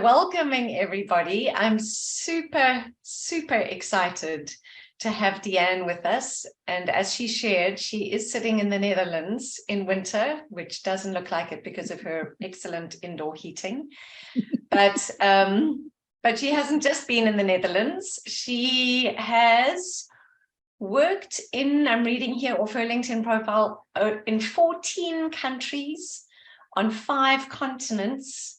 welcoming everybody. I'm super excited to have Deanne with us. And as she shared, she is sitting in the Netherlands in winter, which doesn't look like it because of her excellent indoor heating. But she hasn't just been in the Netherlands. She has worked in, I'm reading here off her LinkedIn profile, in 14 countries on 5 continents.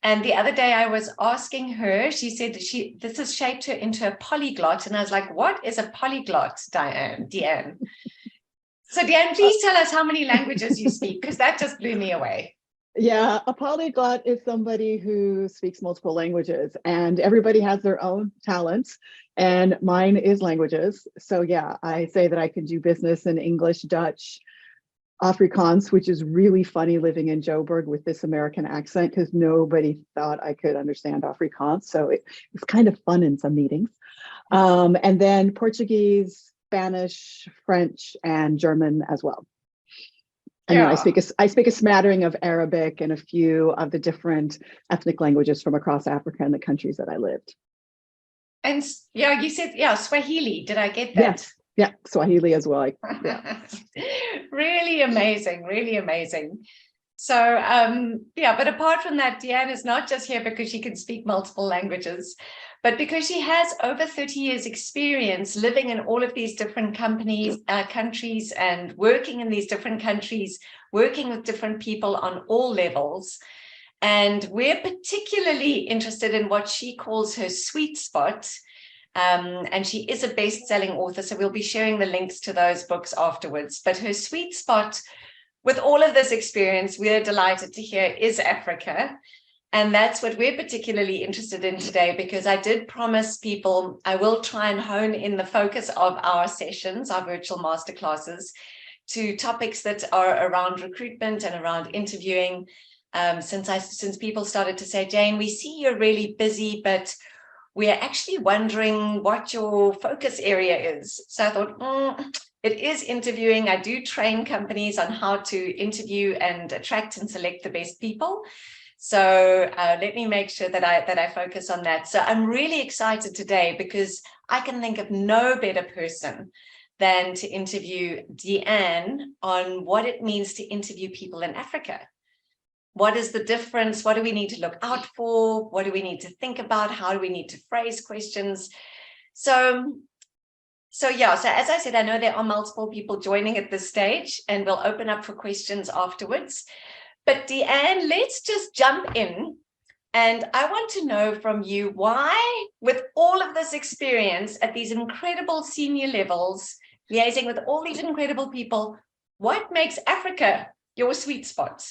And the other day I was asking her, she said this has shaped her into a polyglot. And I was like, what is a polyglot, Deanne? So Deanne, please tell us how many languages you speak, because that just blew me away. Yeah, a polyglot is somebody who speaks multiple languages, and everybody has their own talents, and mine is languages. So yeah, I say that I can do business in English, Dutch, Afrikaans, which is really funny living in Joburg with this American accent because nobody thought I could understand Afrikaans. So it's kind of fun in some meetings. And then Portuguese, Spanish, French, and German as well. And then I speak a smattering of Arabic and a few of the different ethnic languages from across Africa and the countries that I lived. And yeah, you said, Swahili. Did I get that? Yes. Yeah, Swahili as well. Yeah. Really amazing, really amazing. So, but apart from that, Deanne is not just here because she can speak multiple languages, but because she has over 30 years experience living in all of these different countries and working in these different countries, working with different people on all levels. And we're particularly interested in what she calls her sweet spot. And she is a best-selling author, so we'll be sharing the links to those books afterwards. But her sweet spot, with all of this experience, we're delighted to hear, is Africa. And that's what we're particularly interested in today, because I did promise people I will try and hone in the focus of our sessions, our virtual masterclasses, to topics that are around recruitment and around interviewing. Since people started to say, Jane, we see you're really busy, but we are actually wondering what your focus area is. So I thought, it is interviewing. I do train companies on how to interview and attract and select the best people. So let me make sure that I focus on that. So I'm really excited today because I can think of no better person than to interview Deanne on what it means to interview people in Africa. What is the difference? What do we need to look out for? What do we need to think about? How do we need to phrase questions? So as I said, I know there are multiple people joining at this stage, and we'll open up for questions afterwards. But Deanne, let's just jump in. And I want to know from you why, with all of this experience at these incredible senior levels, liaising with all these incredible people, what makes Africa your sweet spot?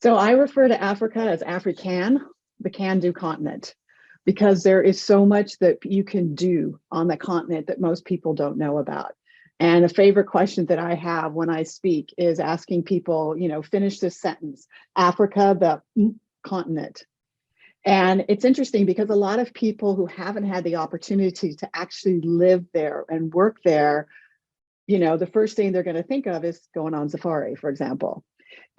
So I refer to Africa as African, the can-do continent, because there is so much that you can do on the continent that most people don't know about. And a favorite question that I have when I speak is asking people, finish this sentence, Africa, the continent. And it's interesting because a lot of people who haven't had the opportunity to actually live there and work there, the first thing they're going to think of is going on safari, for example.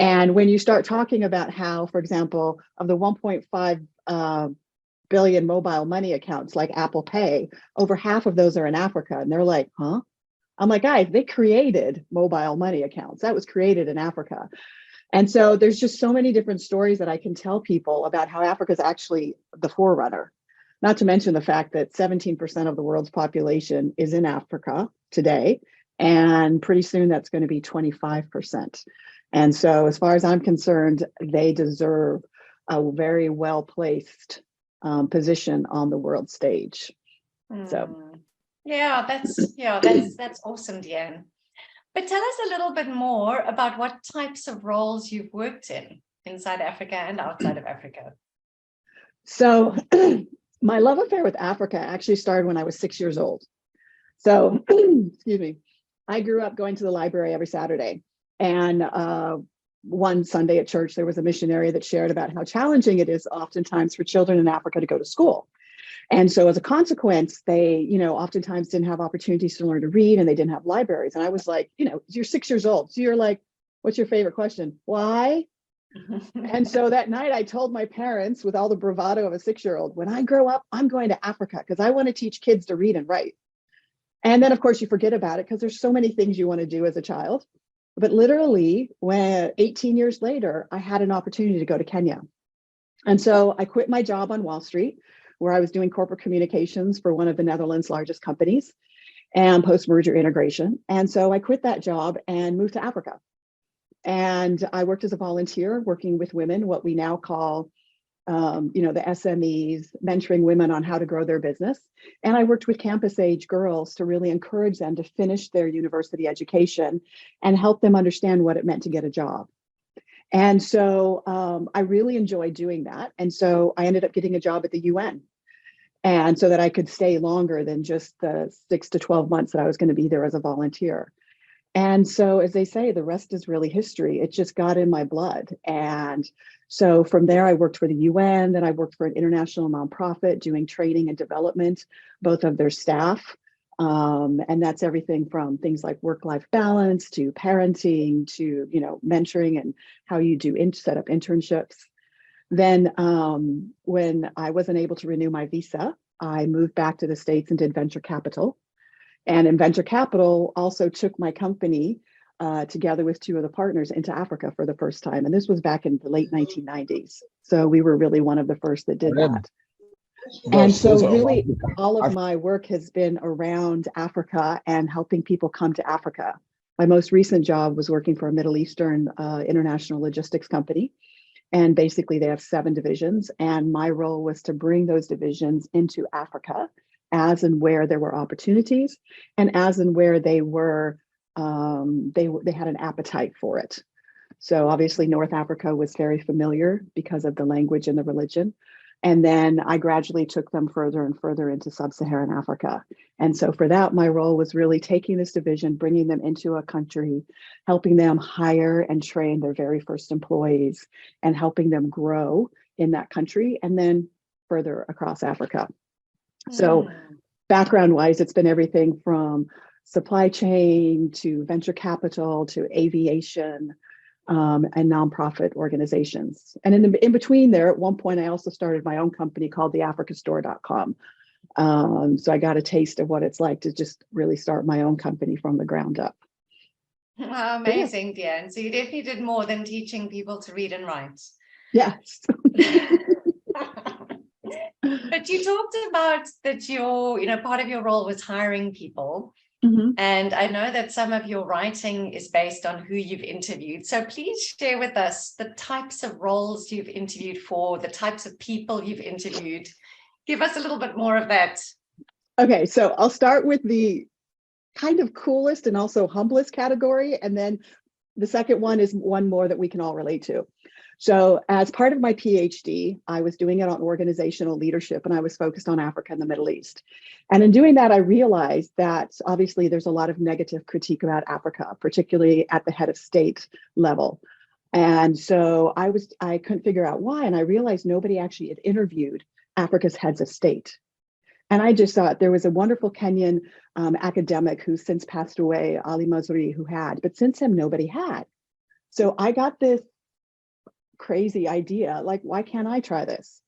And when you start talking about how, for example, of the 1.5 billion mobile money accounts like Apple Pay, over half of those are in Africa. And they're like, huh? I'm like, guys, they created mobile money accounts. That was created in Africa. And so there's just so many different stories that I can tell people about how Africa is actually the forerunner. Not to mention the fact that 17% of the world's population is in Africa today. And pretty soon that's going to be 25%. And so as far as I'm concerned, they deserve a very well-placed position on the world stage. So. Yeah, that's awesome, Deanne. But tell us a little bit more about what types of roles you've worked in inside Africa and outside of Africa. So my love affair with Africa actually started when I was 6 years old. So, excuse me, I grew up going to the library every Saturday. And one Sunday at church, there was a missionary that shared about how challenging it is oftentimes for children in Africa to go to school. And so as a consequence, they, oftentimes didn't have opportunities to learn to read, and they didn't have libraries. And I was like, you're 6 years old. So you're like, what's your favorite question? Why? And so that night I told my parents with all the bravado of a 6-year-old, when I grow up, I'm going to Africa because I want to teach kids to read and write. And then of course you forget about it because there's so many things you want to do as a child. But literally, when 18 years later, I had an opportunity to go to Kenya. And so I quit my job on Wall Street, where I was doing corporate communications for one of the Netherlands' largest companies and post-merger integration. And so I quit that job and moved to Africa. And I worked as a volunteer working with women, what we now call the SMEs, mentoring women on how to grow their business. And I worked with campus age girls to really encourage them to finish their university education and help them understand what it meant to get a job. And so I really enjoyed doing that. And so I ended up getting a job at the UN. And so that I could stay longer than just the 6 to 12 months that I was going to be there as a volunteer. And so, as they say, the rest is really history. It just got in my blood. And so from there, I worked for the UN, then I worked for an international nonprofit doing training and development, both of their staff. And that's everything from things like work-life balance to parenting to, mentoring and how you do set up internships. Then when I wasn't able to renew my visa, I moved back to the States and did venture capital. And in venture capital, also took my company together with 2 of the partners into Africa for the first time. And this was back in the late 1990s. So we were really one of the first that did that. And so really all of my work has been around Africa and helping people come to Africa. My most recent job was working for a Middle Eastern international logistics company. And basically they have 7 divisions. And my role was to bring those divisions into Africa as and where there were opportunities and as and where they were, they had an appetite for it. So obviously North Africa was very familiar because of the language and the religion. And then I gradually took them further and further into sub-Saharan Africa. And so for that, my role was really taking this division, bringing them into a country, helping them hire and train their very first employees and helping them grow in that country and then further across Africa. So background wise, it's been everything from supply chain to venture capital to aviation and nonprofit organizations. And in between there, at one point, I also started my own company called theafricastore.com. So I got a taste of what it's like to just really start my own company from the ground up. Amazing, Deanne. So you definitely did more than teaching people to read and write. Yes. But you talked about that your, part of your role was hiring people. Mm-hmm. And I know that some of your writing is based on who you've interviewed. So please share with us the types of roles you've interviewed for, the types of people you've interviewed. Give us a little bit more of that. Okay, so I'll start with the kind of coolest and also humblest category. And then the second one is one more that we can all relate to. So as part of my PhD, I was doing it on organizational leadership and I was focused on Africa and the Middle East. And in doing that, I realized that obviously there's a lot of negative critique about Africa, particularly at the head of state level. And so I couldn't figure out why. And I realized nobody actually had interviewed Africa's heads of state. And I just thought there was a wonderful Kenyan academic who's since passed away, Ali Mazrui, who had, but since him, nobody had. So I got this crazy idea, like, why can't I try this?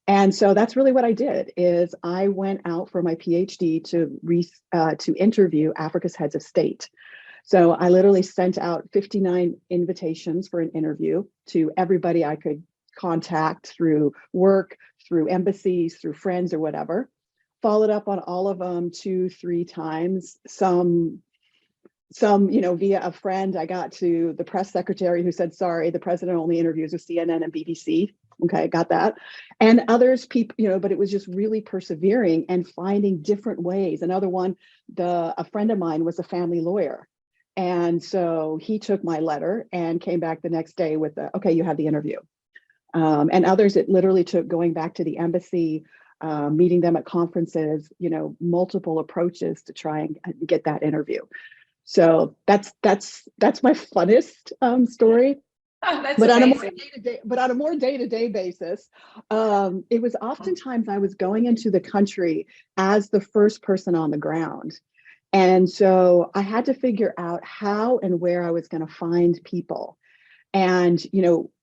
And so that's really what I did, is I went out for my PhD to interview Africa's heads of state. So I literally sent out 59 invitations for an interview to everybody I could contact through work, through embassies, through friends or whatever. Followed up on all of them 2-3 times. Some via a friend. I got to the press secretary who said, sorry, the president only interviews with CNN and BBC. Okay, got that. And others, people, but it was just really persevering and finding different ways. Another one, a friend of mine was a family lawyer. And so he took my letter and came back the next day with, okay, you have the interview. And others, it literally took going back to the embassy, meeting them at conferences, multiple approaches to try and get that interview. So that's my funnest story. Oh, that's but amazing. On a more day-to-day basis, it was oftentimes I was going into the country as the first person on the ground. And so I had to figure out how and where I was going to find people. And,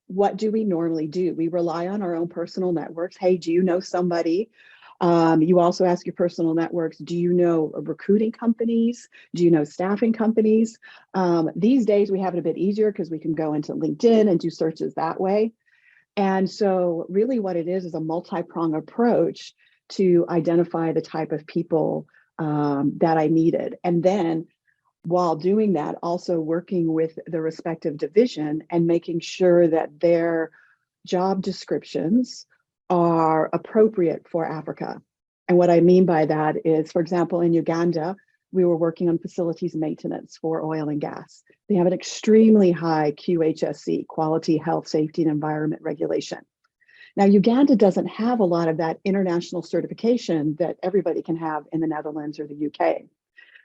what do we normally do? We rely on our own personal networks. Hey, do you know somebody? You also ask your personal networks, do you know recruiting companies? Do you know staffing companies? These days we have it a bit easier because we can go into LinkedIn and do searches that way. And so really what it is a multi-pronged approach to identify the type of people that I needed. And then while doing that, also working with the respective division and making sure that their job descriptions are appropriate for Africa. And what I mean by that is, for example, in Uganda, we were working on facilities maintenance for oil and gas. They have an extremely high QHSE, quality, health, safety, and environment regulation. Now, Uganda doesn't have a lot of that international certification that everybody can have in the Netherlands or the UK.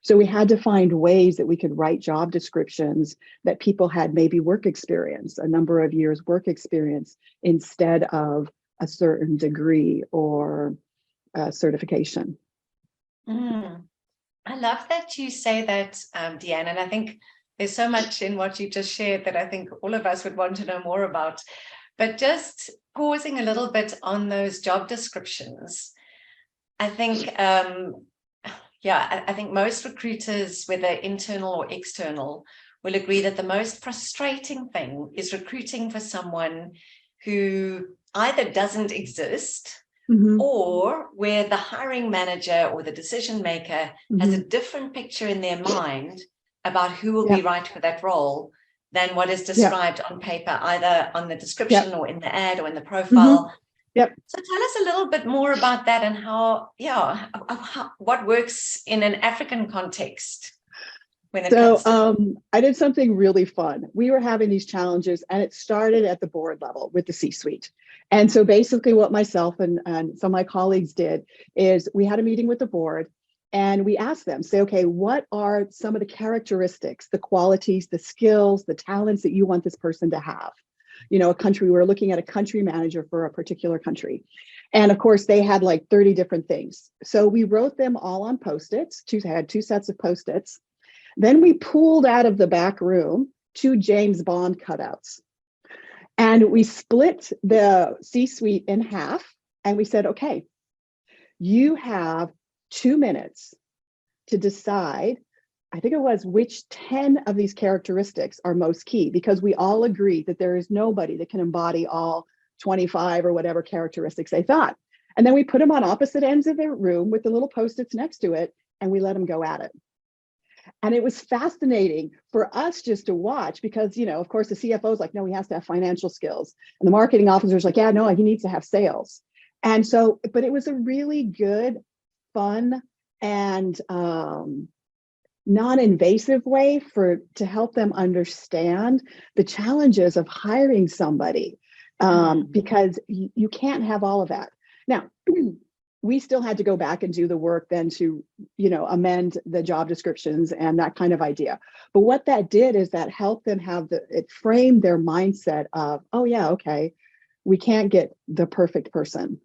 So we had to find ways that we could write job descriptions that people had maybe work experience, a number of years work experience, instead of a certain degree or certification. I love that you say that, Deanne, and I think there's so much in what you just shared that I think all of us would want to know more about. But just pausing a little bit on those job descriptions, I think, I think most recruiters, whether internal or external, will agree that the most frustrating thing is recruiting for someone who either doesn't exist, or where the hiring manager or the decision maker has a different picture in their mind about who will be right for that role than what is described on paper, either on the description or in the ad or in the profile. So tell us a little bit more about that and how what works in an African context when it comes to I did something really fun. We were having these challenges and it started at the board level with the C-suite. And so basically what myself and some of my colleagues did is we had a meeting with the board and we asked them, say, okay, what are some of the characteristics, the qualities, the skills, the talents that you want this person to have? You know, we were looking at a country manager for a particular country. And of course, they had like 30 different things. So we wrote them all on Post-its, had two sets of Post-its. Then we pulled out of the back room 2 James Bond cutouts. And we split the C-suite in half. And we said, okay, you have 2 minutes to decide, I think it was, which 10 of these characteristics are most key, because we all agreed that there is nobody that can embody all 25 or whatever characteristics they thought. And then we put them on opposite ends of their room with the little Post-its next to it, and we let them go at it. And it was fascinating for us just to watch because, you know, of course, the CFO is like, no, he has to have financial skills. And the marketing officer is like, yeah, no, he needs to have sales. And so, but it was a really good, fun, and non-invasive way to help them understand the challenges of hiring somebody, because you can't have all of that. Now, we still had to go back and do the work then to, you know, amend the job descriptions and that kind of idea. But what that did is that helped them it framed their mindset of, oh yeah, okay, we can't get the perfect person.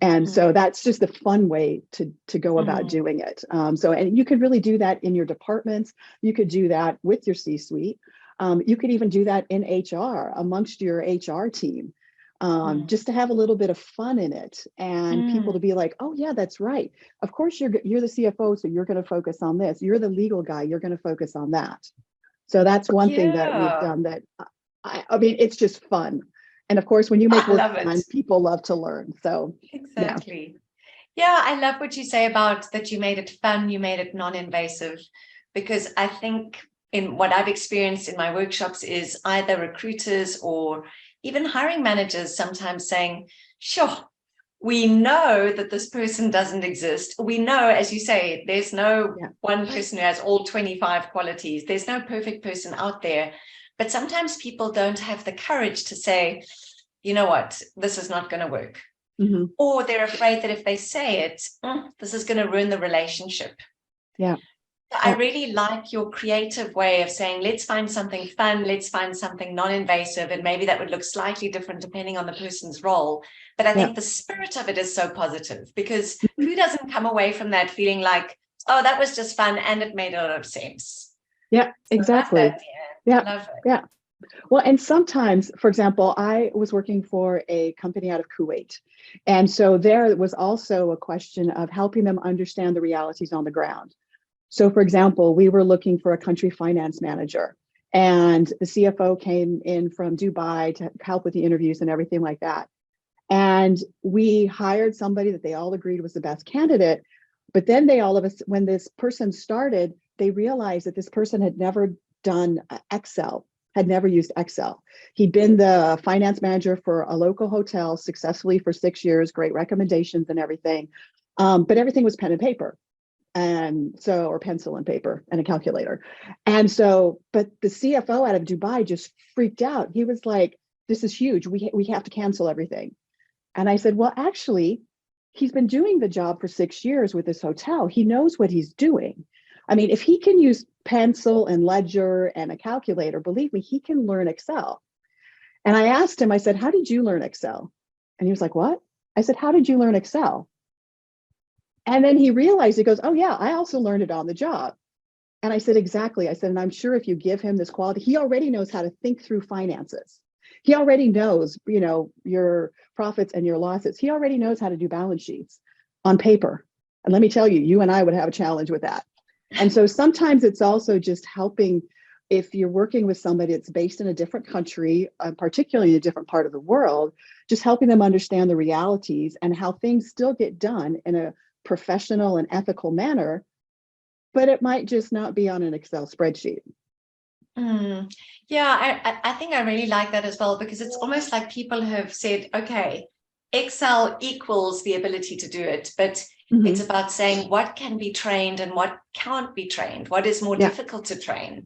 And so that's just a fun way to go about doing it. And you could really do that in your departments. You could do that with your C-suite. You could even do that in HR amongst your HR team. Just to have a little bit of fun in it and people to be like, oh yeah, that's right. Of course, you're the CFO, so you're going to focus on this. You're the legal guy, you're going to focus on that. So that's one thing that we've done that, I mean, it's just fun. And of course, when you make work fun, people love to learn. So exactly. Yeah, I love what you say about that you made it fun, you made it non-invasive, because I think in what I've experienced in my workshops is either recruiters or even hiring managers sometimes saying, sure, we know that this person doesn't exist. We know, as you say, there's no one person who has all 25 qualities. There's no perfect person out there. But sometimes people don't have the courage to say, you know what, this is not going to work. Or they're afraid that if they say it, this is going to ruin the relationship. Yeah. I really like your creative way of saying, let's find something fun, let's find something non-invasive, and maybe that would look slightly different depending on the person's role. But I think the spirit of it is so positive, because who doesn't come away from that feeling like, oh, that was just fun and it made a lot of sense? Yeah, exactly. I love that, I love it. Yeah. Well, and sometimes, for example, I was working for a company out of Kuwait. And so there was also a question of helping them understand the realities on the ground. So, for example, we were looking for a country finance manager, and the CFO came in from Dubai to help with the interviews and everything like that. And we hired somebody that they all agreed was the best candidate. But then they all of us, when this person started, they realized that this person had never done Excel, had never used Excel. He'd been the finance manager for a local hotel successfully for 6 years, great recommendations and everything. But everything was pen and paper. And so, or pencil and paper and a calculator. And so, but the CFO out of Dubai just freaked out. He was like, this is huge. We have to cancel everything. And I said, well, actually, he's been doing the job for 6 years with this hotel. He knows what he's doing. I mean, if he can use pencil and ledger and a calculator, believe me, he can learn Excel. And I asked him, I said, how did you learn Excel? And he was like, what? I said, how did you learn Excel? And then he realized, he goes, oh yeah, I also learned it on the job. And I said, exactly. I said, and I'm sure if you give him this quality, he already knows how to think through finances. He already knows, your profits and your losses. He already knows how to do balance sheets on paper. And let me tell you, you and I would have a challenge with that. And so sometimes it's also just helping, if you're working with somebody that's based in a different country, particularly in a different part of the world, just helping them understand the realities and how things still get done in a professional and ethical manner, but it might just not be on an Excel spreadsheet. Yeah, I think I really like that as well, because it's almost like people have said, okay, Excel equals the ability to do it, but it's about saying what can be trained and what can't be trained, what is more difficult to train.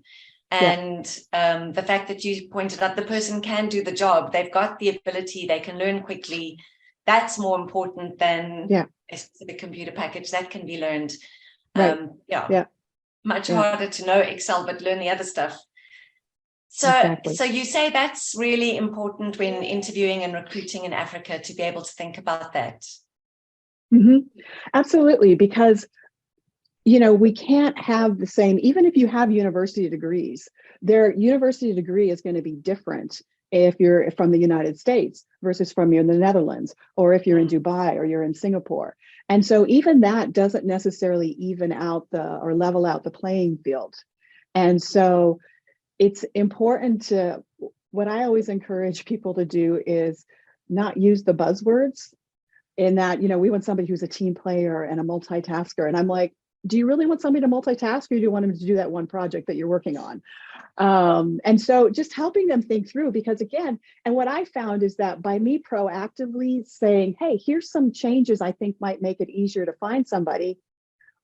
And the fact that you pointed out the person can do the job, they've got the ability, they can learn quickly. That's more important than a specific computer package that can be learned. Much harder to know Excel, but learn the other stuff. So you say that's really important when interviewing and recruiting in Africa, to be able to think about that. Absolutely, because we can't have the same, even if you have university degrees, their university degree is going to be different if you're from the United States versus from you're in the Netherlands, or if you're in Dubai or you're in Singapore. And so even that doesn't necessarily even out or level out the playing field. And so it's important to, what I always encourage people to do is not use the buzzwords in that, we want somebody who's a team player and a multitasker. And I'm like, do you really want somebody to multitask, or do you want them to do that one project that you're working on? And so just helping them think through, because again, and what I found is that by me proactively saying, hey, here's some changes I think might make it easier to find somebody,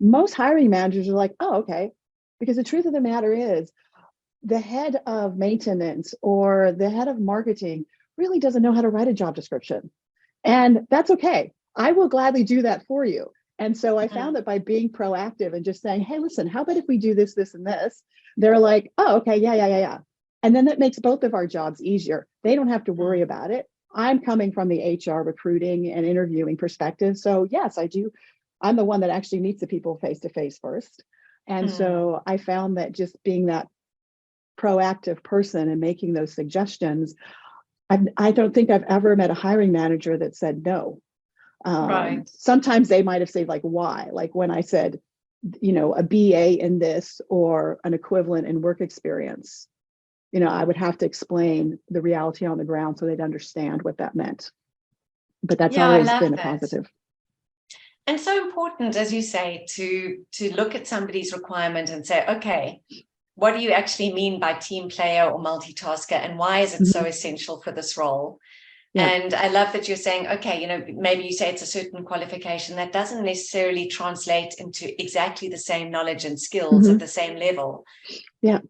most hiring managers are like, oh, okay. Because the truth of the matter is, the head of maintenance or the head of marketing really doesn't know how to write a job description. And that's okay. I will gladly do that for you. And so I found that by being proactive and just saying, hey, listen, how about if we do this, this, and this? They're like, oh, okay, yeah. And then that makes both of our jobs easier. They don't have to worry about it. I'm coming from the HR recruiting and interviewing perspective. So yes, I do. I'm the one that actually meets the people face to face first. And so I found that just being that proactive person and making those suggestions, I don't think I've ever met a hiring manager that said no. Sometimes they might have said like, why? Like when I said, a BA in this or an equivalent in work experience, I would have to explain the reality on the ground so they'd understand what that meant. But that's always been a positive. And so important, as you say, to look at somebody's requirement and say, okay, what do you actually mean by team player or multitasker, and why is it so essential for this role? And I love that you're saying, okay, maybe you say it's a certain qualification that doesn't necessarily translate into exactly the same knowledge and skills at the same level.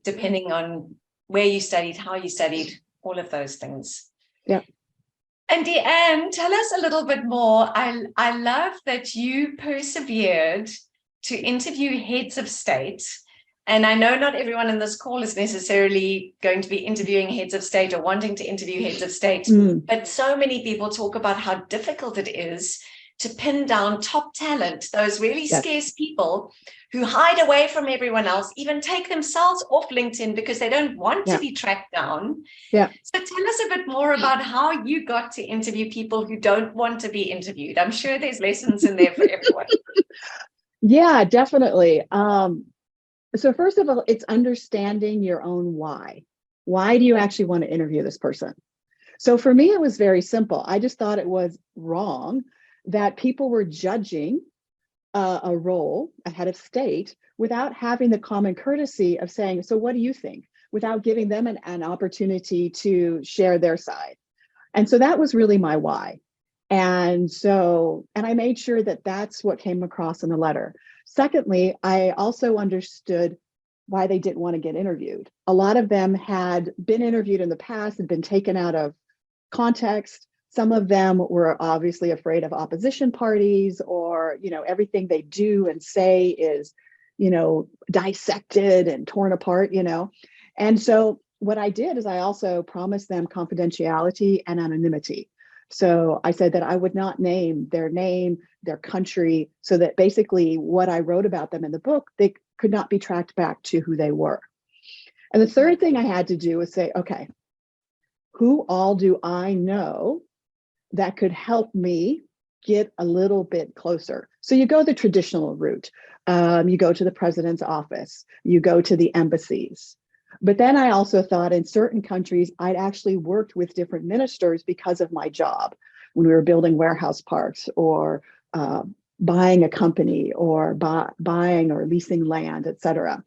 Depending on where you studied, how you studied, all of those things. And Deanne, tell us a little bit more. I love that you persevered to interview heads of state. And I know not everyone in this call is necessarily going to be interviewing heads of state or wanting to interview heads of state, but so many people talk about how difficult it is to pin down top talent, those really Yes. scarce people who hide away from everyone else, even take themselves off LinkedIn because they don't want to be tracked down. Yeah. So tell us a bit more about how you got to interview people who don't want to be interviewed. I'm sure there's lessons in there for everyone. Yeah, definitely. So first of all, it's understanding your own why. Why do you actually want to interview this person? So for me, it was very simple. I just thought it was wrong that people were judging a role, a head of state, without having the common courtesy of saying, so what do you think? Without giving them an opportunity to share their side. And so that was really my why. And I made sure that that's what came across in the letter. Secondly, I also understood why they didn't want to get interviewed. A lot of them had been interviewed in the past and been taken out of context. Some of them were obviously afraid of opposition parties, or, everything they do and say is, dissected and torn apart, And so what I did is I also promised them confidentiality and anonymity. So I said that I would not name, their country, so that basically what I wrote about them in the book, they could not be tracked back to who they were. And the third thing I had to do was say, okay, who all do I know that could help me get a little bit closer? So you go the traditional route. You go to the president's office, you go to the embassies. But then I also thought in certain countries, I'd actually worked with different ministers because of my job when we were building warehouse parks, or buying a company, or buying or leasing land, et cetera.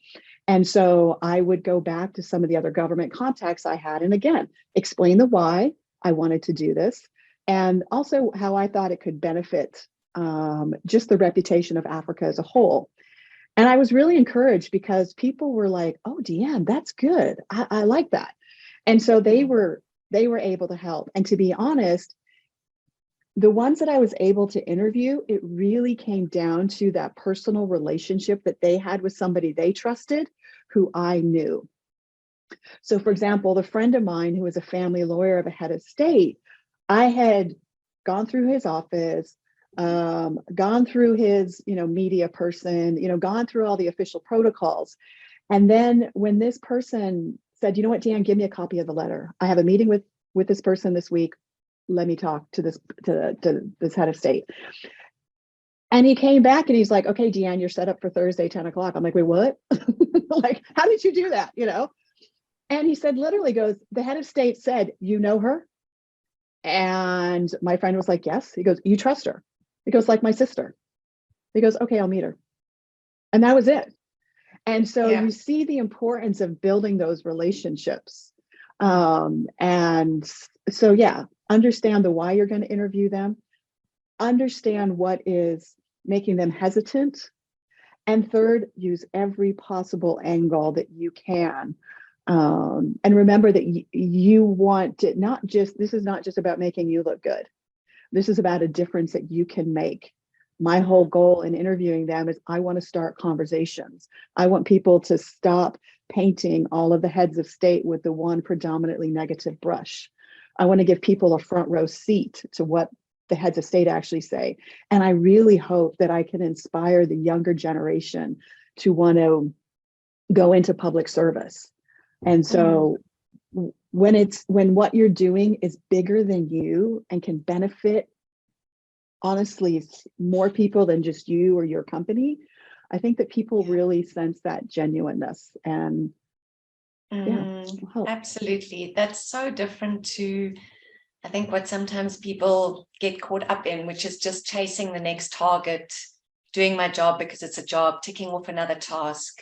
And so I would go back to some of the other government contacts I had, and again, explain the why I wanted to do this, and also how I thought it could benefit just the reputation of Africa as a whole. And I was really encouraged because people were like, oh, Deanne, that's good. I like that. And so they were able to help. And to be honest, the ones that I was able to interview, it really came down to that personal relationship that they had with somebody they trusted, who I knew. So for example, the friend of mine who was a family lawyer of a head of state, I had gone through his office, gone through his, media person, gone through all the official protocols. And then when this person said, you know what, Deanne, give me a copy of the letter. I have a meeting with this person this week. Let me talk to this head of state. And he came back and he's like, okay, Deanne, you're set up for Thursday, 10 o'clock. I'm like, wait, what? Like, how did you do that? And he said, literally goes, the head of state said, you know her? And my friend was like, yes. He goes, you trust her? He goes, like my sister. He goes, okay, I'll meet her. And that was it. And so you see the importance of building those relationships. And so, understand the why you're going to interview them. Understand what is making them hesitant. And third, use every possible angle that you can. And remember that you want it this is not just about making you look good. This is about a difference that you can make. My whole goal in interviewing them is I want to start conversations. I want people to stop painting all of the heads of state with the one predominantly negative brush. I want to give people a front row seat to what the heads of state actually say. And I really hope that I can inspire the younger generation to want to go into public service. And so when what you're doing is bigger than you and can benefit, honestly, more people than just you or your company, I think that people really sense that genuineness. And absolutely. That's so different to, I think, what sometimes people get caught up in, which is just chasing the next target, doing my job because it's a job, ticking off another task.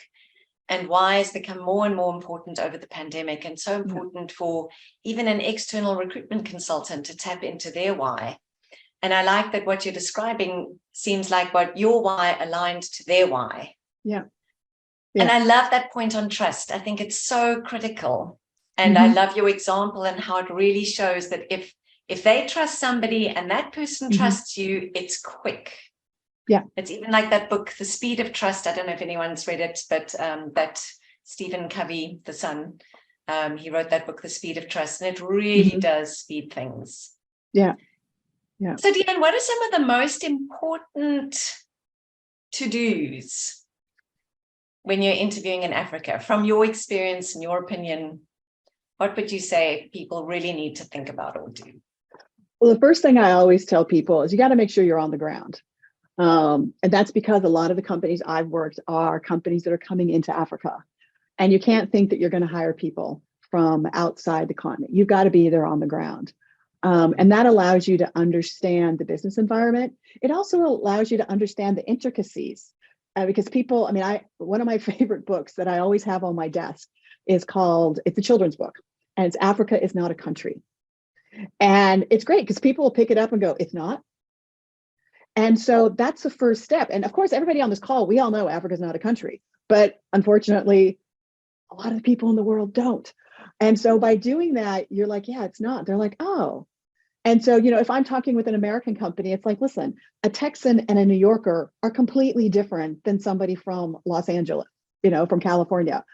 And why has become more and more important over the pandemic, and so important for even an external recruitment consultant to tap into their why. And I like that what you're describing seems like what your why aligned to their why. Yeah. And I love that point on trust. I think it's so critical. And I love your example and how it really shows that if they trust somebody and that person trusts you, it's quick. Yeah. It's even like that book, The Speed of Trust. I don't know if anyone's read it, but that Stephen Covey, the son, he wrote that book, The Speed of Trust, and it really does speed things. Yeah. Yeah. So Deanne, what are some of the most important to-dos when you're interviewing in Africa? From your experience and your opinion, what would you say people really need to think about or do? Well, the first thing I always tell people is you got to make sure you're on the ground. And that's because a lot of the companies I've worked are companies that are coming into Africa. And you can't think that you're going to hire people from outside the continent. You've got to be there on the ground. And that allows you to understand the business environment. It also allows you to understand the intricacies because people, I mean, one of my favorite books that I always have on my desk is called, it's a children's book, and it's Africa is Not a Country. And it's great because people will pick it up and go, it's not. And so that's the first step. And of course, everybody on this call, we all know Africa is not a country, but unfortunately, a lot of the people in the world don't. And so by doing that, you're like, yeah, it's not. They're like, oh. And so, you know, if I'm talking with an American company, it's like, listen, a Texan and a New Yorker are completely different than somebody from Los Angeles, you know, from California.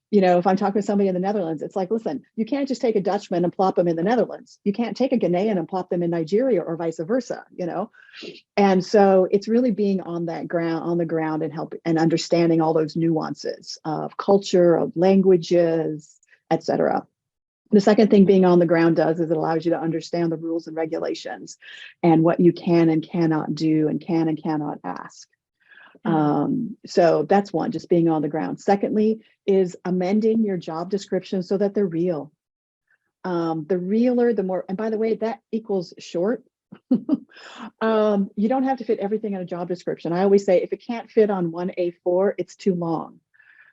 You know, if I'm talking to somebody in the Netherlands, it's like, listen, you can't just take a Dutchman and plop them in the Netherlands. You can't take a Ghanaian and plop them in Nigeria or vice versa, you know? And so it's really being on that ground, on the ground and help and understanding all those nuances of culture, of languages, et cetera. The second thing being on the ground does is it allows you to understand the rules and regulations and what you can and cannot do and can and cannot ask. So that's one, just being on the ground. Secondly, is amending your job description so that they're real. The realer, the more, and by the way, that equals short. You don't have to fit everything in a job description. I always say if it can't fit on one A4, it's too long.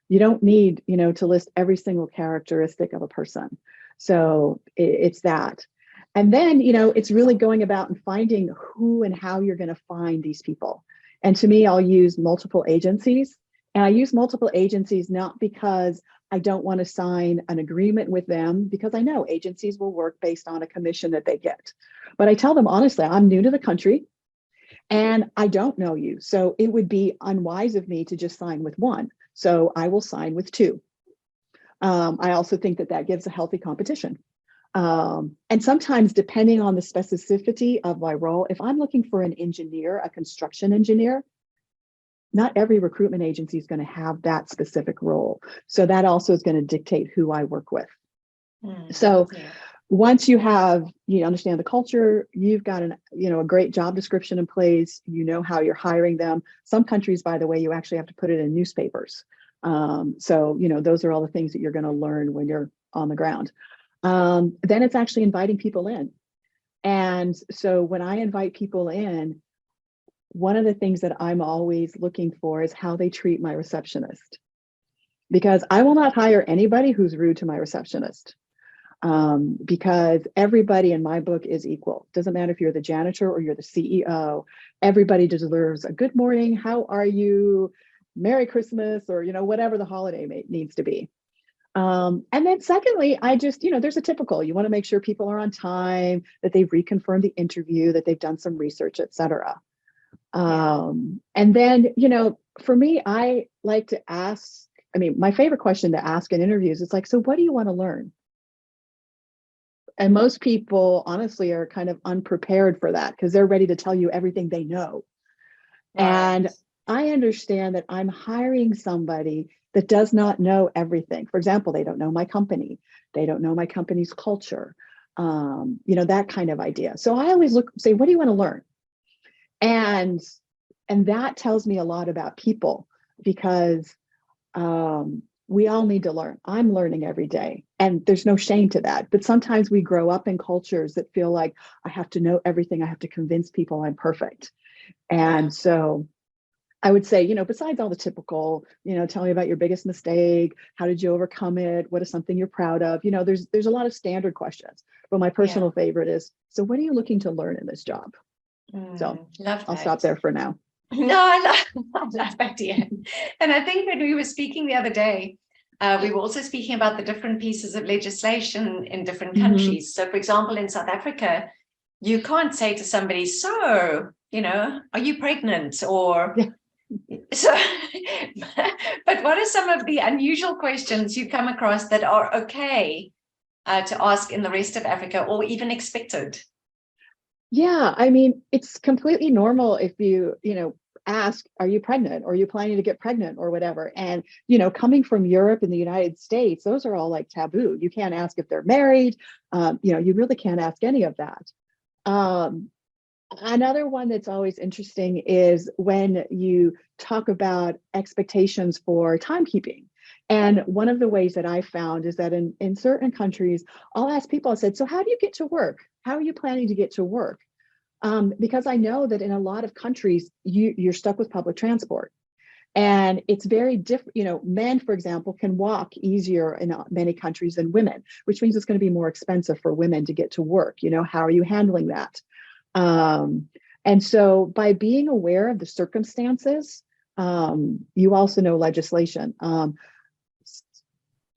You don't need, you know, to list every single characteristic of a person. So it's that. And then, you know, it's really going about and finding who and how you're going to find these people. And to me, I'll use multiple agencies. And I use multiple agencies not because I don't want to sign an agreement with them, because I know agencies will work based on a commission that they get. But I tell them honestly, I'm new to the country and I don't know you. So it would be unwise of me to just sign with one. So I will sign with two. I also think that that gives a healthy competition. And sometimes depending on the specificity of my role, if I'm looking for an engineer, a construction engineer, not every recruitment agency is going to have that specific role. So that also is going to dictate who I work with. So once you understand the culture, you've got a great job description in place, you know how you're hiring them. Some countries, by the way, you actually have to put it in newspapers. So, you know, those are all the things that you're going to learn when you're on the ground. Then it's actually inviting people in. And so when I invite people in, one of the things that I'm always looking for is how they treat my receptionist, because I will not hire anybody who's rude to my receptionist. Because everybody in my book is equal. Doesn't matter if you're the janitor or you're the CEO, everybody deserves a good morning, how are you, Merry Christmas, or, you know, whatever the holiday needs to be. And then secondly, there's a typical, you want to make sure people are on time, that they've reconfirmed the interview, that they've done some research, et cetera. And then, you know, for me, I like to ask, my favorite question to ask in interviews is like, so what do you want to learn? And most people honestly are kind of unprepared for that because they're ready to tell you everything they know. Right. And I understand that I'm hiring somebody that does not know everything. For example, they don't know my company. They don't know my company's culture, that kind of idea. So I always say, what do you want to learn? And that tells me a lot about people because we all need to learn. I'm learning every day, and there's no shame to that. But sometimes we grow up in cultures that feel like I have to know everything. I have to convince people I'm perfect. And so I would say, besides all the typical, tell me about your biggest mistake. How did you overcome it? What is something you're proud of? There's a lot of standard questions, but my personal favorite is, so what are you looking to learn in this job? So I'll stop there for now. No, I love that, Deanne. And I think when we were speaking the other day, we were also speaking about the different pieces of legislation in different countries. So, for example, in South Africa, you can't say to somebody, so, are you pregnant? Or so, but what are some of the unusual questions you come across that are okay to ask in the rest of Africa or even expected? Yeah, I mean, it's completely normal if you ask, are you pregnant? Or are you planning to get pregnant or whatever? And, coming from Europe and the United States, those are all like taboo. You can't ask if they're married. You really can't ask any of that. Um, Another one that's always interesting is when you talk about expectations for timekeeping. And one of the ways that I found is that in certain countries, I'll ask people, I said, so how do you get to work? How are you planning to get to work? Because I know that in a lot of countries, you're stuck with public transport. And it's very different. Men, for example, can walk easier in many countries than women, which means it's going to be more expensive for women to get to work. How are you handling that? And so by being aware of the circumstances, you also know legislation.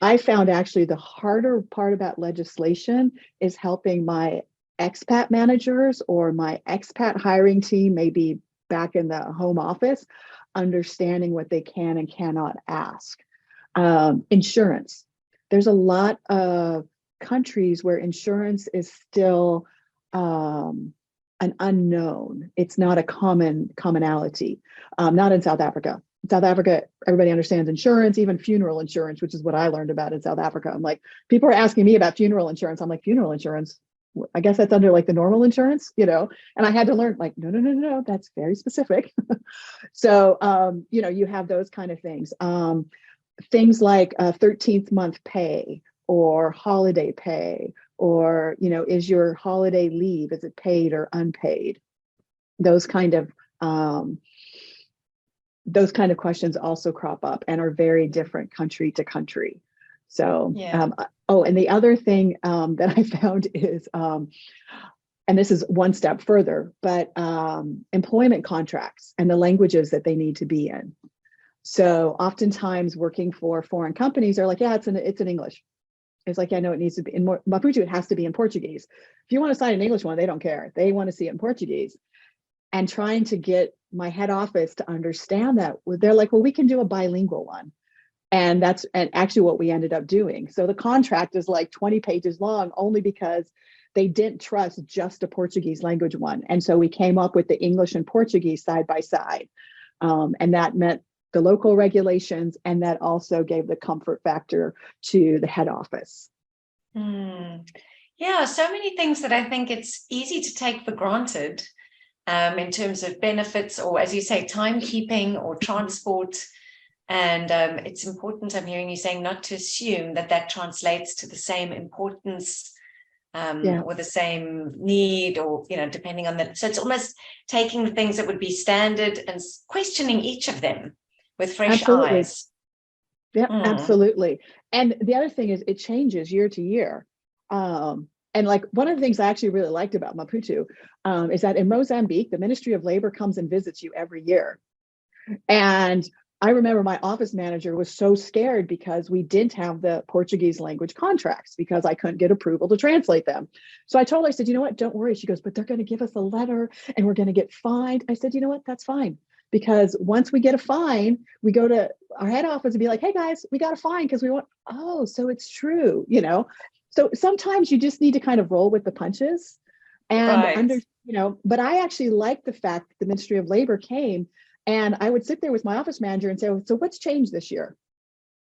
I found actually the harder part about legislation is helping my expat managers or my expat hiring team, maybe back in the home office, understanding what they can and cannot ask. Insurance. There's a lot of countries where insurance is still an unknown. It's not a commonality. Not in South Africa. In South Africa, everybody understands insurance, even funeral insurance, which is what I learned about in South Africa. I'm like, people are asking me about funeral insurance. I'm like, funeral insurance? I guess that's under like the normal insurance. And I had to learn like, no, that's very specific. So, you have those kind of things. Things like 13th month pay or holiday pay, or, is your holiday leave, is it paid or unpaid? Those kind of questions also crop up and are very different country to country. So, Yeah. And the other thing that I found is, and this is one step further, but employment contracts and the languages that they need to be in. So oftentimes working for foreign companies are like, yeah, it's in English. It's like, yeah, no, it needs to be in Maputo, it has to be in Portuguese. If you want to sign an English one, they don't care. They want to see it in Portuguese. And trying to get my head office to understand that, they're like, well, we can do a bilingual one. And that's actually what we ended up doing. So the contract is like 20 pages long, only because they didn't trust just a Portuguese language one. And so we came up with the English and Portuguese side by side. And that meant the local regulations, and that also gave the comfort factor to the head office. Yeah, so many things that I think it's easy to take for granted in terms of benefits, or as you say, timekeeping or transport. And it's important, I'm hearing you saying, not to assume that translates to the same importance or the same need, or, depending on that. So it's almost taking the things that would be standard and questioning each of them with fresh eyes. Yeah, absolutely. And the other thing is it changes year to year. And like one of the things I actually really liked about Maputo is that in Mozambique, the Ministry of Labor comes and visits you every year. And I remember my office manager was so scared because we didn't have the Portuguese language contracts because I couldn't get approval to translate them. So I told her, I said, you know what, don't worry. She goes, but they're going to give us a letter and we're going to get fined. I said, you know what, that's fine. Because once we get a fine, we go to our head office and be like, hey guys, we got a fine because we want, oh, so it's true, So sometimes you just need to kind of roll with the punches and but I actually like the fact that the Ministry of Labor came, and I would sit there with my office manager and say, so what's changed this year?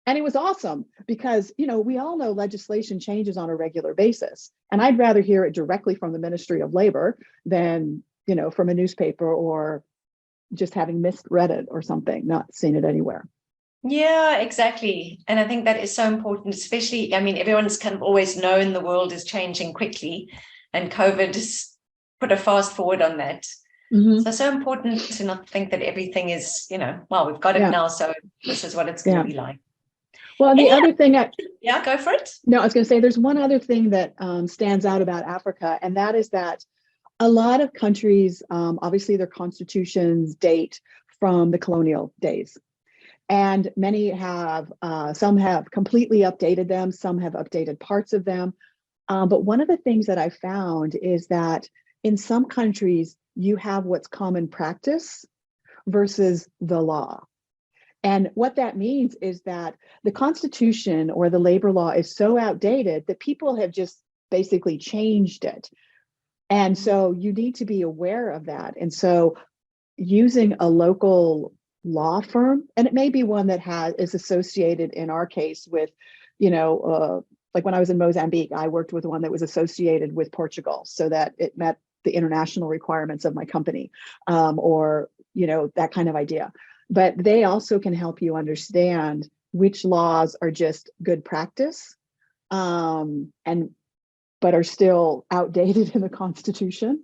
And it was awesome because, we all know legislation changes on a regular basis. And I'd rather hear it directly from the Ministry of Labor than, from a newspaper or just having misread it or something, not seen it anywhere. Yeah, exactly. And I think that is so important, especially, everyone's kind of always known the world is changing quickly, and COVID has put a fast forward on that. Mm-hmm. So important to not think that everything is, well, we've got it now, so this is what it's going to be like. Well, the other thing go for it. No, I was going to say there's one other thing that stands out about Africa, and that is that a lot of countries, obviously their constitutions date from the colonial days. And many have, some have completely updated them, some have updated parts of them. But one of the things that I found is that in some countries, you have what's common practice versus the law. And what that means is that the Constitution or the labor law is so outdated that people have just basically changed it. And so you need to be aware of that. And so using a local law firm, and it may be one that is associated in our case with, like when I was in Mozambique, I worked with one that was associated with Portugal so that it met the international requirements of my company, or, that kind of idea. But they also can help you understand which laws are just good practice, but are still outdated in the Constitution,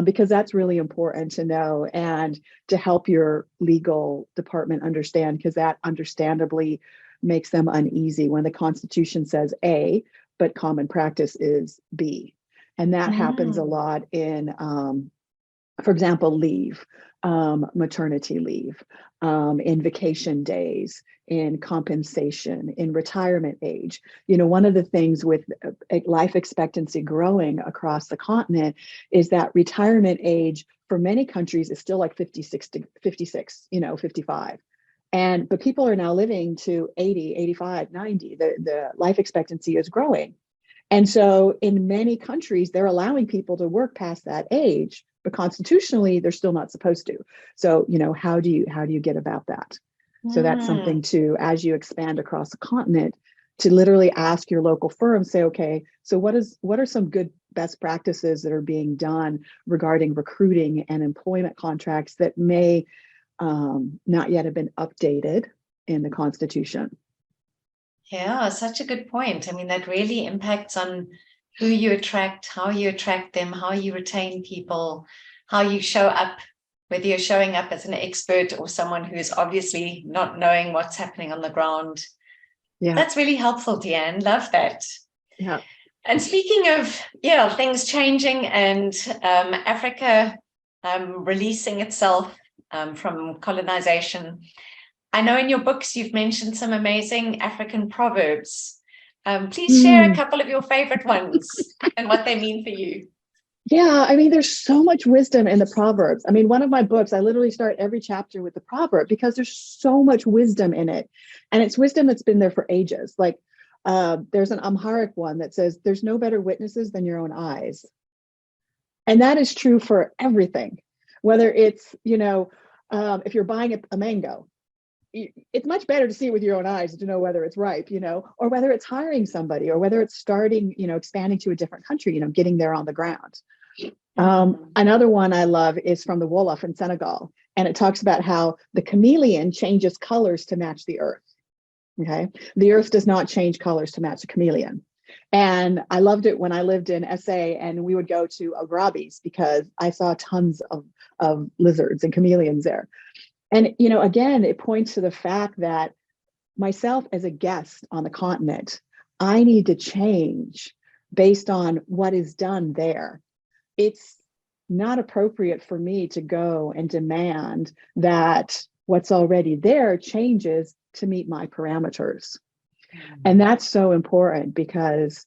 because that's really important to know and to help your legal department understand, because that understandably makes them uneasy when the Constitution says A, but common practice is B. And that happens a lot in, for example, leave, maternity leave, in vacation days, in compensation, in retirement age. One of the things with life expectancy growing across the continent is that retirement age for many countries is still like 56, 55. But people are now living to 80, 85, 90. The life expectancy is growing. And so in many countries, they're allowing people to work past that age, but constitutionally, they're still not supposed to. So, how do you get about that? So that's something to, as you expand across the continent, to literally ask your local firm, say, okay, so what are some good best practices that are being done regarding recruiting and employment contracts that may not yet have been updated in the Constitution? Yeah, such a good point. I mean, that really impacts on who you attract, how you attract them, how you retain people, how you show up, whether you're showing up as an expert or someone who is obviously not knowing what's happening on the ground. Yeah, that's really helpful, Deanne. Love that. Yeah. And speaking of, things changing and Africa releasing itself from colonization, I know in your books you've mentioned some amazing African proverbs. Please share a couple of your favorite ones and what they mean for you. Yeah, I mean, there's so much wisdom in the Proverbs. I mean, one of my books, I literally start every chapter with the proverb because there's so much wisdom in it. And it's wisdom that's been there for ages. Like there's an Amharic one that says, there's no better witnesses than your own eyes. And that is true for everything, whether it's, if you're buying a mango, it's much better to see it with your own eyes to know whether it's ripe, or whether it's hiring somebody, or whether it's starting, expanding to a different country, getting there on the ground. Another one I love is from the Wolof in Senegal, and it talks about how the chameleon changes colors to match the earth. Okay, the earth does not change colors to match a chameleon. And I loved it when I lived in SA and we would go to Agrabis because I saw tons of lizards and chameleons there. And, again, it points to the fact that myself as a guest on the continent, I need to change based on what is done there. It's not appropriate for me to go and demand that what's already there changes to meet my parameters. And that's so important because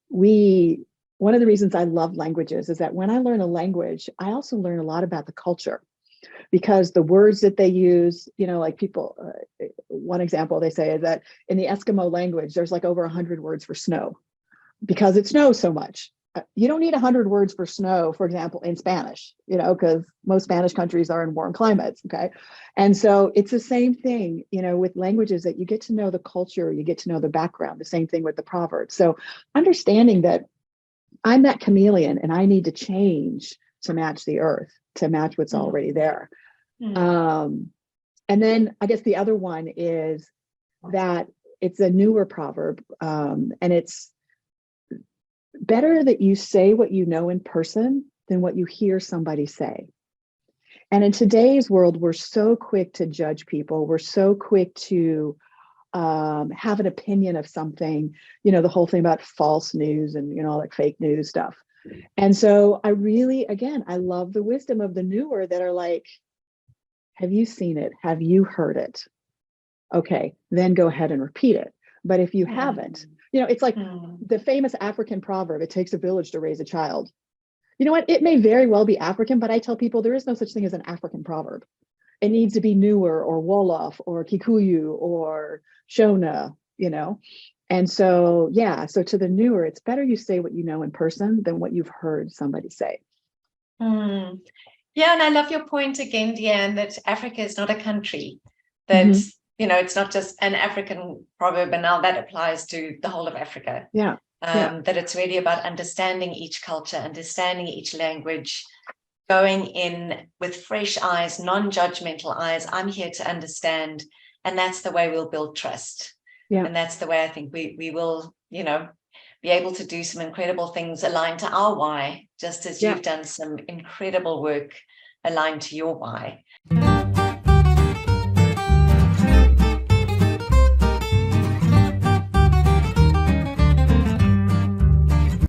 one of the reasons I love languages is that when I learn a language, I also learn a lot about the culture. Because the words that they use, like people, one example they say is that in the Eskimo language, there's like over 100 words for snow because it snows so much. You don't need 100 words for snow, for example, in Spanish, because most Spanish countries are in warm climates. Okay. And so it's the same thing, with languages, that you get to know the culture, you get to know the background, the same thing with the proverbs. So understanding that I'm that chameleon and I need to change to match the earth, to match what's already there. And then I guess the other one is that it's a newer proverb, and it's better that you say what you know in person than what you hear somebody say. And in today's world, we're so quick to judge people. We're so quick to have an opinion of something, the whole thing about false news and, all that fake news stuff. And so I really, again, I love the wisdom of the newer that are like, have you seen it? Have you heard it? Okay, then go ahead and repeat it. But if you haven't, it's like the famous African proverb, it takes a village to raise a child. You know what? It may very well be African, but I tell people there is no such thing as an African proverb. It needs to be newer or Wolof or Kikuyu or Shona, And so, yeah, so to the newer, it's better you say what you know in person than what you've heard somebody say. Mm. Yeah, and I love your point again, Deanne, that Africa is not a country, that, Mhm. it's not just an African proverb, and now that applies to the whole of Africa. Yeah. Yeah. That it's really about understanding each culture, understanding each language, going in with fresh eyes, non-judgmental eyes. I'm here to understand, and that's the way we'll build trust. Yeah. And that's the way I think we will, be able to do some incredible things aligned to our why, just as Yeah. you've done some incredible work aligned to your why.